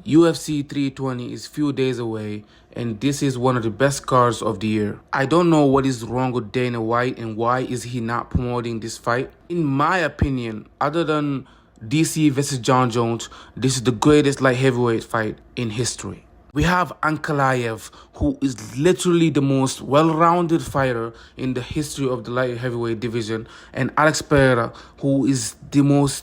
UFC 320 is few days away, and this is one of the best cards of the year. I don't know what is wrong with Dana White and why is he not promoting this fight. In my opinion, other than DC versus John Jones, this is the greatest light heavyweight fight in history. We have Ankalaev, who is literally the most well-rounded fighter in the history of the light heavyweight division, and Alex Pereira, who is the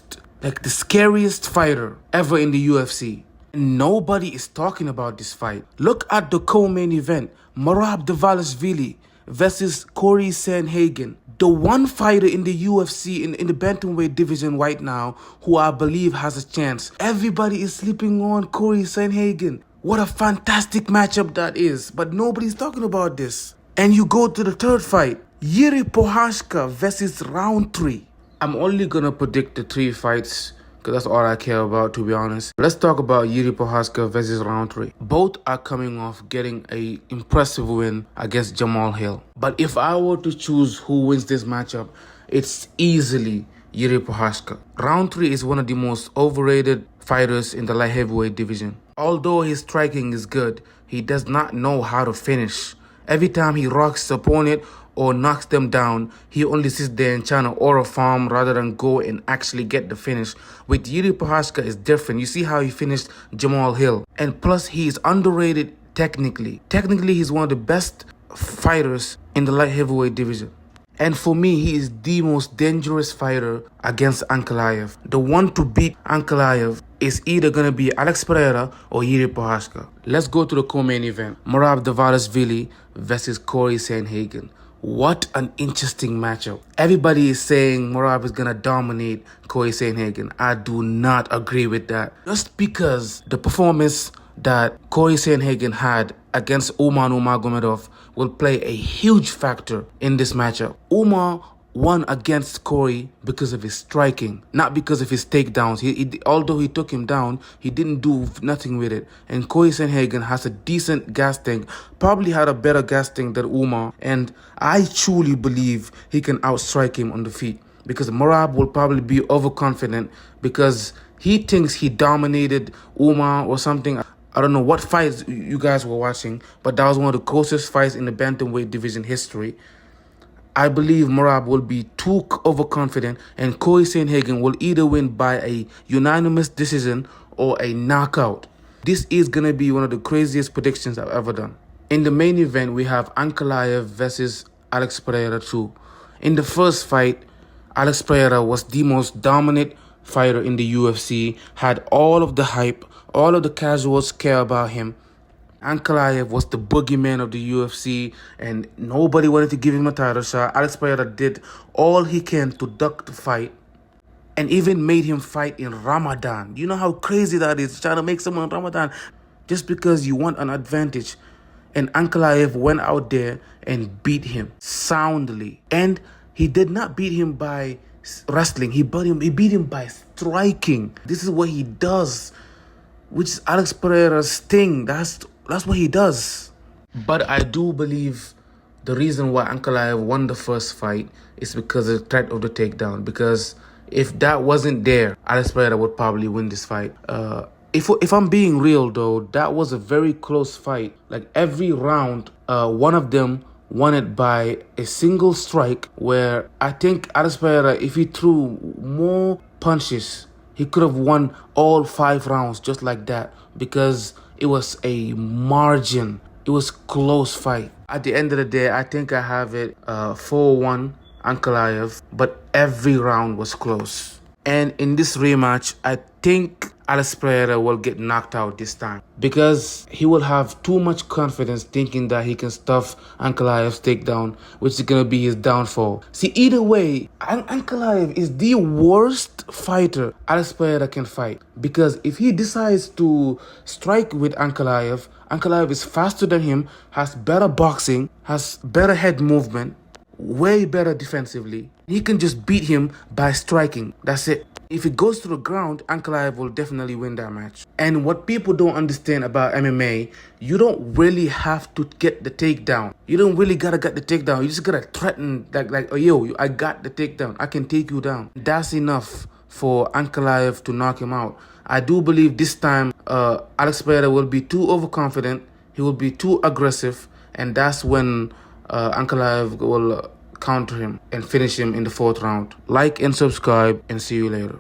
scariest fighter ever in the UFC. Nobody is talking about this fight. Look at the co-main event, Merab Dvalishvili versus Corey Sandhagen. The one fighter in the UFC in the bantamweight division right now who I believe has a chance. Everybody is sleeping on Corey Sandhagen. What a fantastic matchup that is, but nobody's talking about this. And you go to the third fight, Yuri Prochazka versus round 3. I'm only gonna predict the 3 fights because that's all I care about, to be honest. Let's talk about Yuri Prochazka versus round 3. Both are coming off getting an impressive win against Jamal Hill. But if I were to choose who wins this matchup, it's easily Yuri Prochazka. Round 3 is one of the most overrated fighters in the light heavyweight division. Although his striking is good, he does not know how to finish. Every time he rocks his opponent or knocks them down, he only sits there and trying to aura farm rather than go and actually get the finish. With Yuri Prochazka, it's different. You see how he finished Jamal Hill. And plus, he is underrated technically. Technically, he's one of the best fighters in the light heavyweight division. And for me, he is the most dangerous fighter against Ankalaev. The one to beat Ankalaev is either going to be Alex Pereira or Yuri Prochazka. Let's go to the co-main event. Merab Dvalishvili versus Corey Sandhagen. What an interesting matchup. Everybody is saying Merab is going to dominate Corey Sandhagen. I do not agree with that. Just because the performance that Corey Sandhagen had against Umar Nurmagomedov will play a huge factor in this matchup. Umar won against Corey because of his striking, not because of his takedowns. Although he took him down, he didn't do nothing with it. And Corey Sandhagen has a decent gas tank, probably had a better gas tank than Umar. And I truly believe he can outstrike him on the feet, because Merab will probably be overconfident because he thinks he dominated Umar or something. I don't know what fights you guys were watching, but that was one of the closest fights in the bantamweight division history. I believe Merab will be too overconfident, and Corey Sandhagen will either win by a unanimous decision or a knockout. This is going to be one of the craziest predictions I've ever done. In the main event, we have Ankalaev versus Alex Pereira 2. In the first fight, Alex Pereira was the most dominant fighter in the UFC, had all of the hype, all of the casuals care about him. Ankalaev was the boogeyman of the UFC, and nobody wanted to give him a title shot. Alex Pereira did all he can to duck the fight, and even made him fight in Ramadan. You know how crazy that is, trying to make someone Ramadan just because you want an advantage. And Ankalaev went out there and beat him soundly. And he did not beat him by wrestling. He beat him by striking. This is what he does, which is Alex Pereira's thing. That's what he does. But I do believe the reason why Ankalaev won the first fight is because of the threat of the takedown. Because if that wasn't there, Alex Pereira would probably win this fight. If I'm being real though, that was a very close fight. Like every round, one of them won it by a single strike, where I think Alex Pereira, if he threw more punches, he could have won all 5 rounds just like that, because it was a margin. It was close fight. At the end of the day, I think I have it 4-1 Ankalaev, but every round was close. And in this rematch, I think Alex Pereira will get knocked out this time, because he will have too much confidence thinking that he can stuff Ankalaev's takedown, which is going to be his downfall. See, either way, Ankalaev is the worst fighter Alex Pereira can fight, because if he decides to strike with Ankalaev, Ankalaev is faster than him, has better boxing, has better head movement, way better defensively. He can just beat him by striking. That's it. If it goes to the ground, Ankalaev will definitely win that match. And what people don't understand about MMA, you don't really have to get the takedown. You don't really gotta get the takedown. You just gotta threaten, like, oh, yo, I got the takedown. I can take you down. That's enough for Ankalaev to knock him out. I do believe this time Alex Pereira will be too overconfident. He will be too aggressive, and that's when Ankalaev will counter him and finish him in the 4th round. Like and subscribe, and see you later.